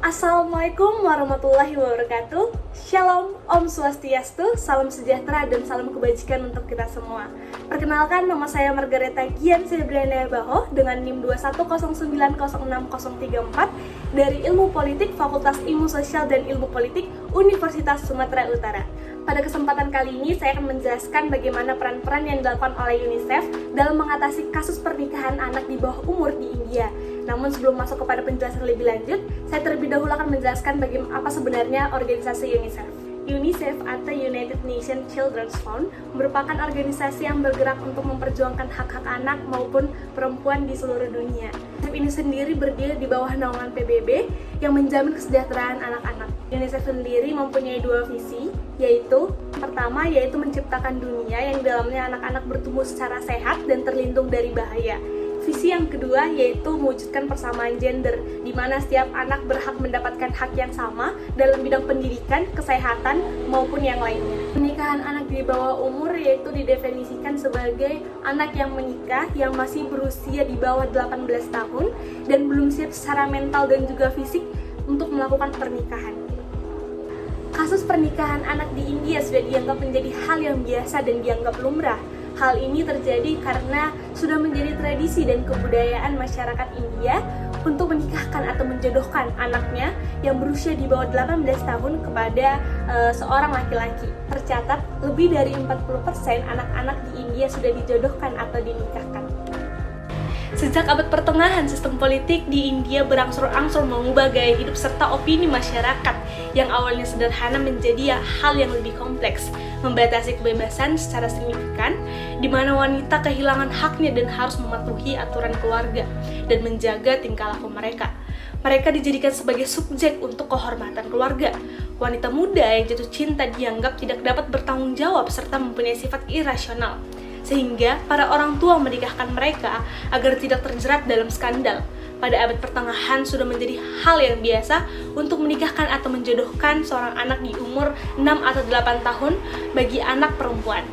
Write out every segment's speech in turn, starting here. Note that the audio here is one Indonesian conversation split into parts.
Assalamualaikum warahmatullahi wabarakatuh. Shalom, Om Swastiastu, salam sejahtera dan salam kebajikan untuk kita semua. Perkenalkan, nama saya Margareta Gian Sebriana Baho dengan NIM 210906034 dari Ilmu Politik Fakultas Ilmu Sosial dan Ilmu Politik Universitas Sumatera Utara. Pada kesempatan kali ini, saya akan menjelaskan bagaimana peran-peran yang dilakukan oleh UNICEF dalam mengatasi kasus pernikahan anak di bawah umur di India. Namun sebelum masuk kepada penjelasan lebih lanjut, saya terlebih dahulu akan menjelaskan bagaimana apa sebenarnya organisasi UNICEF. UNICEF atau United Nations Children's Fund merupakan organisasi yang bergerak untuk memperjuangkan hak-hak anak maupun perempuan di seluruh dunia. UNICEF ini sendiri berdiri di bawah naungan PBB yang menjamin kesejahteraan anak-anak. UNICEF sendiri mempunyai dua visi, yaitu pertama yaitu menciptakan dunia yang di dalamnya anak-anak bertumbuh secara sehat dan terlindung dari bahaya. Visi yang kedua yaitu mewujudkan persamaan gender, di mana setiap anak berhak mendapatkan hak yang sama dalam bidang pendidikan, kesehatan, maupun yang lainnya. Pernikahan anak di bawah umur yaitu didefinisikan sebagai anak yang menikah yang masih berusia di bawah 18 tahun dan belum siap secara mental dan juga fisik untuk melakukan pernikahan. Kasus pernikahan anak di India sudah dianggap menjadi hal yang biasa dan dianggap lumrah. Hal ini terjadi karena sudah menjadi tradisi dan kebudayaan masyarakat India untuk menikahkan atau menjodohkan anaknya yang berusia di bawah 18 tahun kepada seorang laki-laki. Tercatat, lebih dari 40% anak-anak di India sudah dijodohkan atau dinikahkan. Sejak abad pertengahan, sistem politik di India berangsur-angsur mengubah gaya hidup serta opini masyarakat yang awalnya sederhana menjadi hal yang lebih kompleks, membatasi kebebasan secara signifikan, di mana wanita kehilangan haknya dan harus mematuhi aturan keluarga dan menjaga tingkah laku mereka. Mereka dijadikan sebagai subjek untuk kehormatan keluarga. Wanita muda yang jatuh cinta dianggap tidak dapat bertanggung jawab serta mempunyai sifat irasional, sehingga para orang tua menikahkan mereka agar tidak terjerat dalam skandal. Pada abad pertengahan sudah menjadi hal yang biasa untuk menikahkan atau menjodohkan seorang anak di umur 6 atau 8 tahun bagi anak perempuan.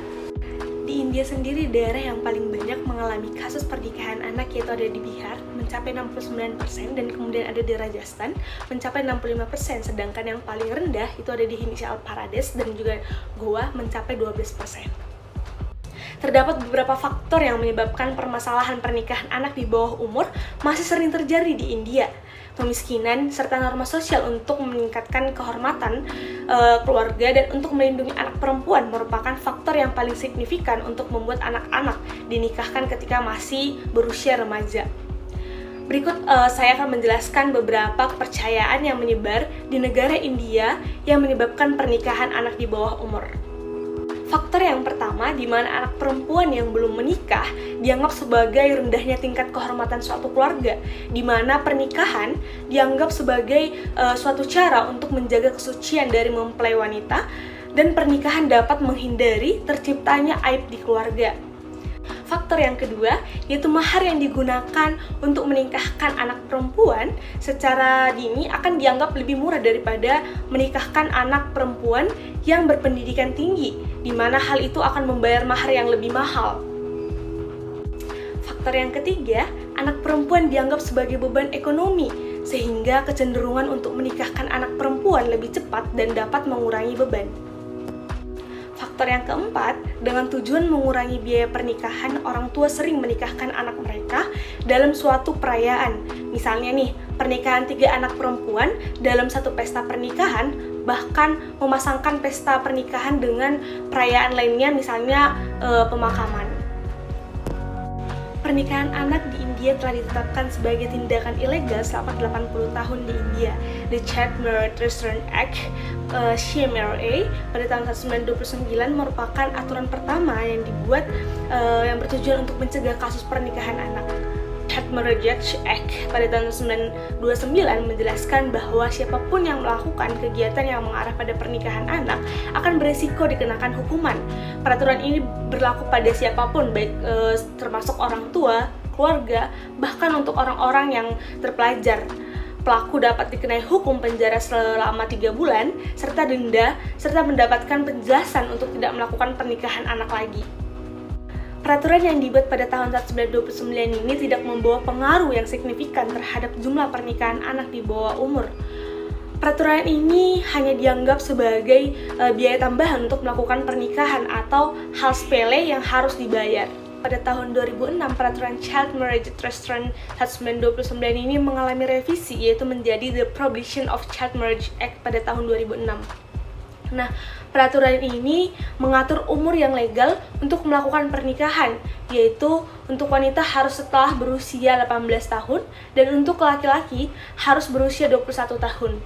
Di India sendiri, daerah yang paling banyak mengalami kasus pernikahan anak yaitu ada di Bihar, mencapai 69%, dan kemudian ada di Rajasthan, mencapai 65%, sedangkan yang paling rendah itu ada di Himachal Pradesh dan juga Goa, mencapai 12%. Terdapat beberapa faktor yang menyebabkan permasalahan pernikahan anak di bawah umur masih sering terjadi di India. Kemiskinan serta norma sosial untuk meningkatkan kehormatan keluarga dan untuk melindungi anak perempuan merupakan faktor yang paling signifikan untuk membuat anak-anak dinikahkan ketika masih berusia remaja. Berikut saya akan menjelaskan beberapa kepercayaan yang menyebar di negara India yang menyebabkan pernikahan anak di bawah umur. Faktor yang pertama, di mana anak perempuan yang belum menikah dianggap sebagai rendahnya tingkat kehormatan suatu keluarga, di mana pernikahan dianggap sebagai suatu cara untuk menjaga kesucian dari mempelai wanita, dan pernikahan dapat menghindari terciptanya aib di keluarga. Faktor yang kedua, yaitu mahar yang digunakan untuk menikahkan anak perempuan secara dini akan dianggap lebih murah daripada menikahkan anak perempuan yang berpendidikan tinggi, di mana hal itu akan membayar mahar yang lebih mahal. Faktor yang ketiga, anak perempuan dianggap sebagai beban ekonomi, sehingga kecenderungan untuk menikahkan anak perempuan lebih cepat dan dapat mengurangi beban. Faktor yang keempat, dengan tujuan mengurangi biaya pernikahan, orang tua sering menikahkan anak mereka dalam suatu perayaan. Misalnya nih, pernikahan 3 anak perempuan dalam satu pesta pernikahan, bahkan memasangkan pesta pernikahan dengan perayaan lainnya, misalnya pemakaman. Pernikahan anak di India telah ditetapkan sebagai tindakan ilegal selama 80 tahun di India. The Child Marriage Restraint Act (CMRA) pada tahun 1929 merupakan aturan pertama yang dibuat yang bertujuan untuk mencegah kasus pernikahan anak. Child Marriage Act pada tahun 1929 menjelaskan bahwa siapapun yang melakukan kegiatan yang mengarah pada pernikahan anak akan beresiko dikenakan hukuman. Peraturan ini berlaku pada siapapun, baik termasuk orang tua, keluarga, bahkan untuk orang-orang yang terpelajar. Pelaku dapat dikenai hukum penjara selama 3 bulan, serta denda, serta mendapatkan penjelasan untuk tidak melakukan pernikahan anak lagi. Peraturan yang dibuat pada tahun 1929 ini tidak membawa pengaruh yang signifikan terhadap jumlah pernikahan anak di bawah umur. Peraturan ini hanya dianggap sebagai biaya tambahan untuk melakukan pernikahan atau hal sepele yang harus dibayar. Pada tahun 2006, peraturan Child Marriage Restraint 1929 ini mengalami revisi, yaitu menjadi The Prohibition of Child Marriage Act pada tahun 2006. Nah, peraturan ini mengatur umur yang legal untuk melakukan pernikahan, yaitu untuk wanita harus setelah berusia 18 tahun dan untuk laki-laki harus berusia 21 tahun.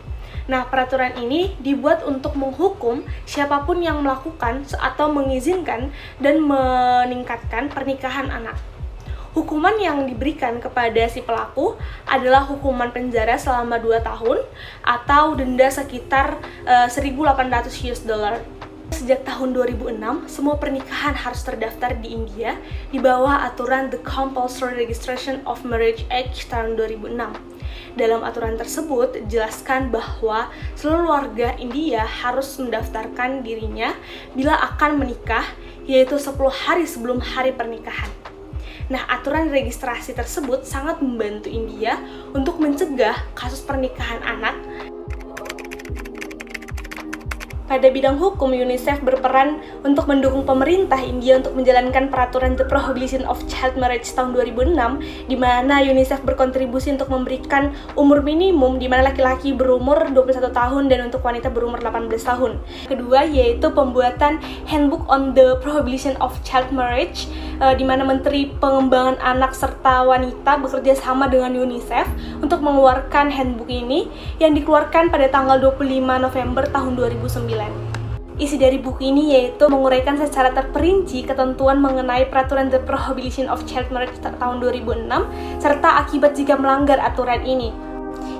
Nah, peraturan ini dibuat untuk menghukum siapapun yang melakukan atau mengizinkan dan meningkatkan pernikahan anak. Hukuman yang diberikan kepada si pelaku adalah hukuman penjara selama 2 tahun atau denda sekitar 1.800 US dollar. Sejak tahun 2006, semua pernikahan harus terdaftar di India di bawah aturan The Compulsory Registration of Marriage Act tahun 2006. Dalam aturan tersebut, dijelaskan bahwa seluruh warga India harus mendaftarkan dirinya bila akan menikah, yaitu 10 hari sebelum hari pernikahan. Nah, aturan registrasi tersebut sangat membantu India untuk mencegah kasus pernikahan anak. Pada bidang hukum, UNICEF berperan untuk mendukung pemerintah India untuk menjalankan peraturan The Prohibition of Child Marriage tahun 2006, di mana UNICEF berkontribusi untuk memberikan umur minimum di mana laki-laki berumur 21 tahun dan untuk wanita berumur 18 tahun. Kedua, yaitu pembuatan Handbook on the Prohibition of Child Marriage, di mana Menteri Pengembangan Anak serta Wanita bekerja sama dengan UNICEF untuk mengeluarkan handbook ini yang dikeluarkan pada tanggal 25 November tahun 2009. Isi dari buku ini yaitu menguraikan secara terperinci ketentuan mengenai peraturan The Prohibition of Child Marriage tahun 2006 serta akibat jika melanggar aturan ini.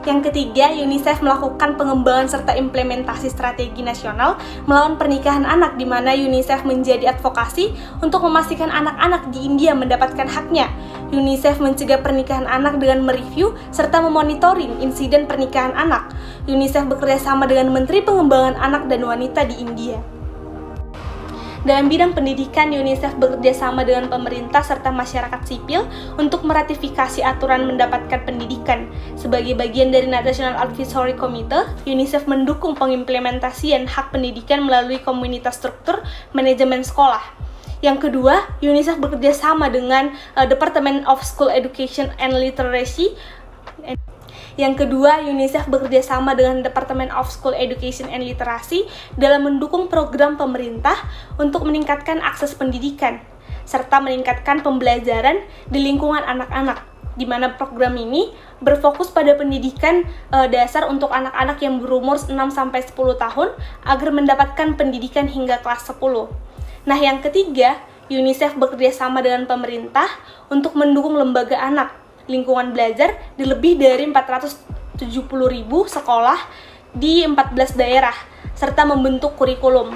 Yang ketiga, UNICEF melakukan pengembangan serta implementasi strategi nasional melawan pernikahan anak, di mana UNICEF menjadi advokasi untuk memastikan anak-anak di India mendapatkan haknya. UNICEF mencegah pernikahan anak dengan mereview serta memonitoring insiden pernikahan anak. UNICEF bekerja sama dengan Menteri Pengembangan Anak dan Wanita di India. Dalam bidang pendidikan, UNICEF bekerja sama dengan pemerintah serta masyarakat sipil untuk meratifikasi aturan mendapatkan pendidikan. Sebagai bagian dari National Advisory Committee, UNICEF mendukung pengimplementasian hak pendidikan melalui komunitas struktur manajemen sekolah. Yang kedua, UNICEF bekerja sama dengan Department of School Education and Literacy. Yang kedua, UNICEF bekerja sama dengan Department of School Education and Literacy dalam mendukung program pemerintah untuk meningkatkan akses pendidikan, serta meningkatkan pembelajaran di lingkungan anak-anak, di mana program ini berfokus pada pendidikan dasar untuk anak-anak yang berumur 6-10 tahun agar mendapatkan pendidikan hingga kelas 10. Nah, yang ketiga, UNICEF bekerja sama dengan pemerintah untuk mendukung lembaga anak, lingkungan belajar di lebih dari 470.000 sekolah di 14 daerah, serta membentuk kurikulum.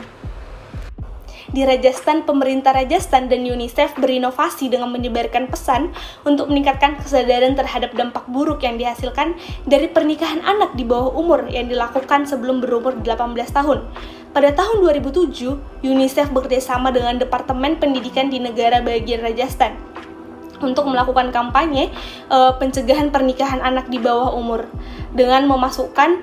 Di Rajasthan, pemerintah Rajasthan dan UNICEF berinovasi dengan menyebarkan pesan untuk meningkatkan kesadaran terhadap dampak buruk yang dihasilkan dari pernikahan anak di bawah umur yang dilakukan sebelum berumur 18 tahun. Pada tahun 2007, UNICEF bekerjasama dengan Departemen Pendidikan di negara bagian Rajasthan untuk melakukan kampanye pencegahan pernikahan anak di bawah umur dengan memasukkan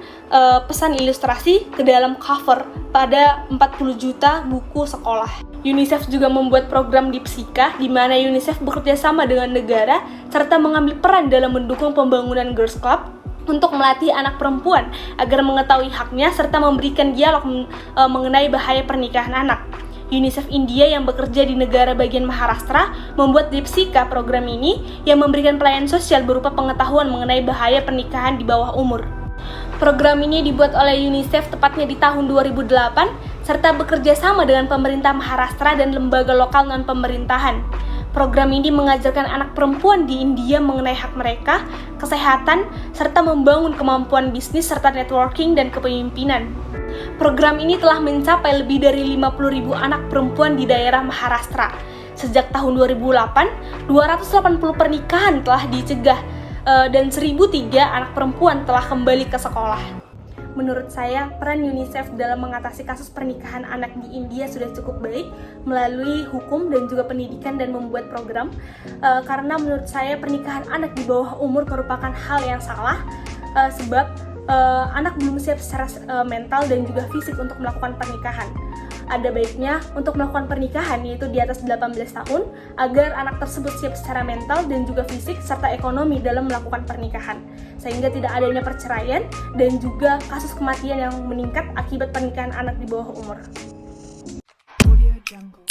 pesan ilustrasi ke dalam cover pada 40 juta buku sekolah. UNICEF juga membuat program Dipsika, di mana UNICEF bekerja sama dengan negara serta mengambil peran dalam mendukung pembangunan Girls Club untuk melatih anak perempuan agar mengetahui haknya serta memberikan dialog mengenai bahaya pernikahan anak. UNICEF India yang bekerja di negara bagian Maharashtra membuat Dipsika, program ini yang memberikan pelayanan sosial berupa pengetahuan mengenai bahaya pernikahan di bawah umur. Program ini dibuat oleh UNICEF tepatnya di tahun 2008 serta bekerja sama dengan pemerintah Maharashtra dan lembaga lokal non-pemerintahan. Program ini mengajarkan anak perempuan di India mengenai hak mereka, kesehatan, serta membangun kemampuan bisnis serta networking dan kepemimpinan. Program ini telah mencapai lebih dari 50.000 anak perempuan di daerah Maharashtra. Sejak tahun 2008, 280 pernikahan telah dicegah dan 1.003 anak perempuan telah kembali ke sekolah. Menurut saya, peran UNICEF dalam mengatasi kasus pernikahan anak di India sudah cukup baik melalui hukum dan juga pendidikan dan membuat program. Karena menurut saya pernikahan anak di bawah umur merupakan hal yang salah sebab anak belum siap secara mental dan juga fisik untuk melakukan pernikahan. Ada baiknya untuk melakukan pernikahan yaitu di atas 18 tahun agar anak tersebut siap secara mental dan juga fisik serta ekonomi dalam melakukan pernikahan, sehingga tidak adanya perceraian dan juga kasus kematian yang meningkat akibat pernikahan anak di bawah umur. Audio Jungle.